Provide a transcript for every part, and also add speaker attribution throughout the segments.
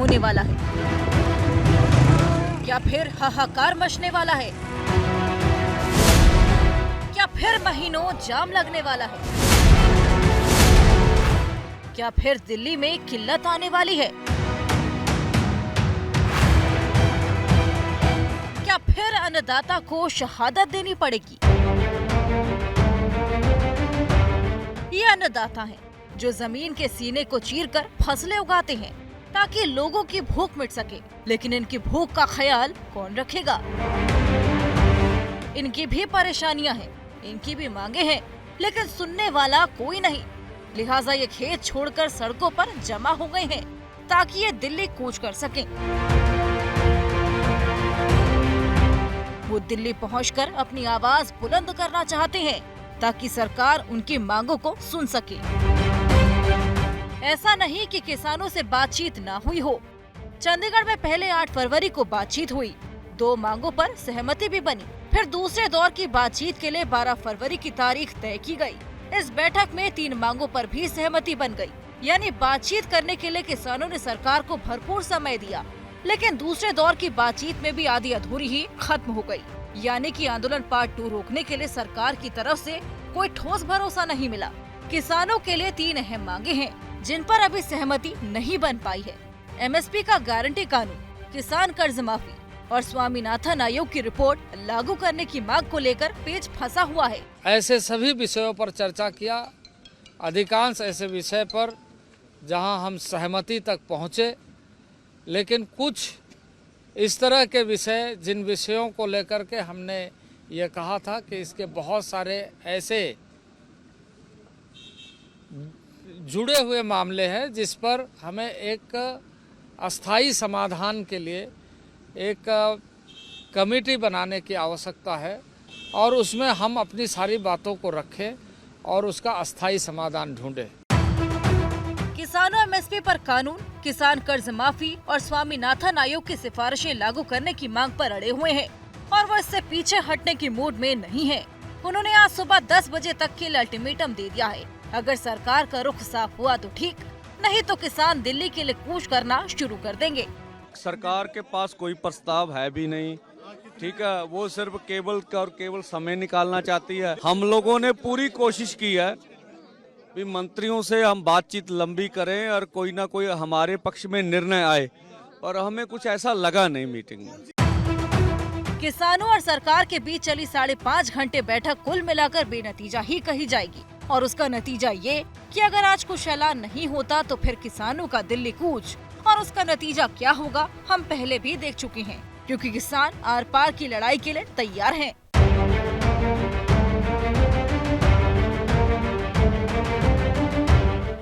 Speaker 1: होने वाला है? क्या फिर हाहाकार मचने वाला है? क्या फिर महीनों जाम लगने वाला है? क्या फिर दिल्ली में किल्लत आने वाली है? क्या फिर अन्नदाता को शहादत देनी पड़ेगी? ये अन्नदाता हैं जो जमीन के सीने को चीरकर फसलें उगाते हैं ताकि लोगों की भूख मिट सके, लेकिन इनकी भूख का ख्याल कौन रखेगा? इनकी भी परेशानियां हैं, इनकी भी मांगे हैं, लेकिन सुनने वाला कोई नहीं। लिहाजा ये खेत छोड़कर सड़कों पर जमा हो गए हैं ताकि ये दिल्ली कूच कर सकें। वो दिल्ली पहुंचकर अपनी आवाज बुलंद करना चाहते हैं ताकि सरकार उनकी मांगों को सुन सके। ऐसा नहीं कि किसानों से बातचीत ना हुई हो। चंडीगढ़ में पहले 8 फरवरी को बातचीत हुई, 2 मांगों पर सहमति भी बनी। फिर दूसरे दौर की बातचीत के लिए 12 फरवरी की तारीख तय की गई। इस बैठक में 3 मांगों पर भी सहमति बन गई। यानी बातचीत करने के लिए किसानों ने सरकार को भरपूर समय दिया, लेकिन दूसरे दौर की बातचीत में भी आधी अधूरी ही खत्म हो गई। यानी कि आंदोलन पार्ट 2 रोकने के लिए सरकार की तरफ से कोई ठोस भरोसा नहीं मिला। किसानों के लिए 3 अहम मांगे हैं जिन पर अभी सहमति नहीं बन पाई है। एमएसपी का गारंटी कानून, किसान कर्ज माफी और स्वामीनाथन आयोग की रिपोर्ट लागू करने की मांग को लेकर पेच फंसा हुआ है।
Speaker 2: ऐसे सभी विषयों पर चर्चा किया। अधिकांश ऐसे विषय पर जहां हम सहमति तक पहुंचे, लेकिन कुछ इस तरह के विषय जिन विषयों को लेकर के हमने ये कहा था कि इसके बहुत सारे ऐसे जुड़े हुए मामले हैं जिस पर हमें एक अस्थायी समाधान के लिए एक कमेटी बनाने की आवश्यकता है और उसमें हम अपनी सारी बातों को रखें और उसका अस्थायी समाधान ढूंढें।
Speaker 1: किसानों एमएसपी पर कानून, किसान कर्ज माफी और स्वामीनाथन आयोग की सिफारिशें लागू करने की मांग पर अड़े हुए हैं और वो इससे पीछे हटने की मूड में नहीं है। उन्होंने आज सुबह 10 बजे तक के लिए अल्टीमेटम दे दिया है। अगर सरकार का रुख साफ हुआ तो ठीक, नहीं तो किसान दिल्ली के लिए कूच करना शुरू कर देंगे।
Speaker 3: सरकार के पास कोई प्रस्ताव है भी नहीं, ठीक है, वो सिर्फ केवल समय निकालना चाहती है। हम लोगों ने पूरी कोशिश की है भी मंत्रियों से हम बातचीत लंबी करें और कोई ना कोई हमारे पक्ष में निर्णय आए, और हमें कुछ ऐसा लगा नहीं मीटिंग में।
Speaker 1: किसानों और सरकार के बीच चली 5.5 घंटे बैठक कुल मिलाकर बेनतीजा ही कही जाएगी और उसका नतीजा ये कि अगर आज कुछ ऐलान नहीं होता तो फिर किसानों का दिल्ली कूच, और उसका नतीजा क्या होगा हम पहले भी देख चुके हैं, क्योंकि किसान आर पार की लड़ाई के लिए तैयार हैं।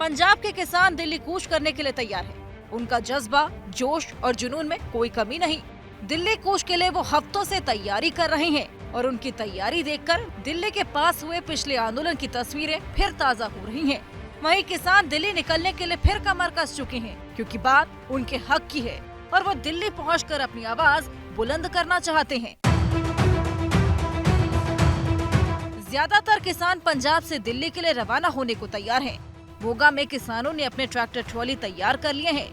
Speaker 1: पंजाब के किसान दिल्ली कूच करने के लिए तैयार हैं। उनका जज्बा, जोश और जुनून में कोई कमी नहीं। दिल्ली कूच के लिए वो हफ्तों से तैयारी कर रहे हैं और उनकी तैयारी देखकर दिल्ली के पास हुए पिछले आंदोलन की तस्वीरें फिर ताज़ा हो रही हैं। वहीं किसान दिल्ली निकलने के लिए फिर कमर कस चुके हैं, क्योंकि बात उनके हक की है और वो दिल्ली पहुंचकर अपनी आवाज बुलंद करना चाहते हैं। ज्यादातर किसान पंजाब से दिल्ली के लिए रवाना होने को तैयार हैं। मोगा में किसानों ने अपने ट्रैक्टर ट्रॉली तैयार कर लिए हैं।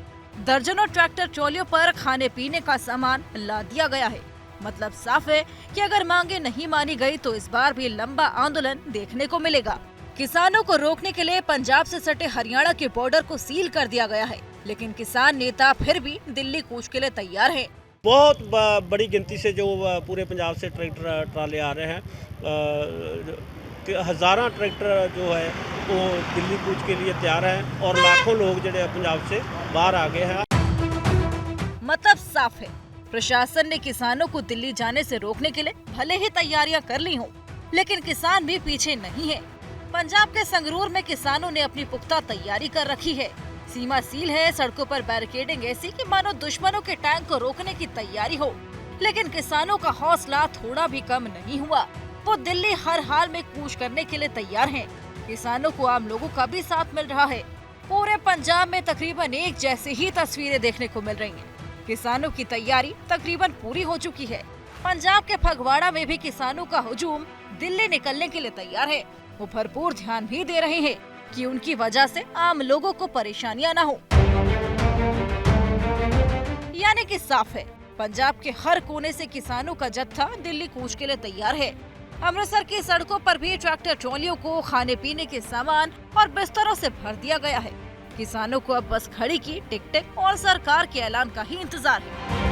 Speaker 1: दर्जनों ट्रैक्टर ट्रॉलियों पर खाने पीने का सामान लाद दिया गया है। मतलब साफ है कि अगर मांगे नहीं मानी गई तो इस बार भी लंबा आंदोलन देखने को मिलेगा। किसानों को रोकने के लिए पंजाब से सटे हरियाणा के बॉर्डर को सील कर दिया गया है, लेकिन किसान नेता फिर भी दिल्ली कूच के लिए तैयार है।
Speaker 4: बहुत बड़ी गिनती से जो पूरे पंजाब से ट्रैक्टर ट्राले आ रहे हैं, हज़ारों ट्रैक्टर जो है वो दिल्ली कूच के लिए तैयार हैं और लाखों लोग जो पंजाब से बाहर आ गए हैं।
Speaker 1: मतलब साफ है, प्रशासन ने किसानों को दिल्ली जाने से रोकने के लिए भले ही तैयारियां कर ली हों, लेकिन किसान भी पीछे नहीं है। पंजाब के संगरूर में किसानों ने अपनी पुख्ता तैयारी कर रखी है। सीमा सील है, सड़कों पर बैरिकेडिंग ऐसी कि मानो दुश्मनों के टैंक को रोकने की तैयारी हो। लेकिन किसानों का हौसला थोड़ा भी कम नहीं हुआ। वो दिल्ली हर हाल में कूच करने के लिए तैयार हैं। किसानों को आम लोगों का भी साथ मिल रहा है। पूरे पंजाब में तकरीबन एक जैसी ही तस्वीरें देखने को मिल रही हैं। किसानों की तैयारी तकरीबन पूरी हो चुकी है। पंजाब के फगवाड़ा में भी किसानों का हुजूम दिल्ली निकलने के लिए तैयार है। वो भरपूर ध्यान भी दे रहे हैं कि उनकी वजह से आम लोगों को परेशानियां न हो। यानी कि साफ है, पंजाब के हर कोने से किसानों का जत्था दिल्ली कूच के लिए तैयार है। अमृतसर की सड़कों पर भी ट्रैक्टर ट्रॉलियों को खाने पीने के सामान और बिस्तरों से भर दिया गया है। किसानों को अब बस खड़ी की टिक टिक और सरकार के ऐलान का ही इंतजार है।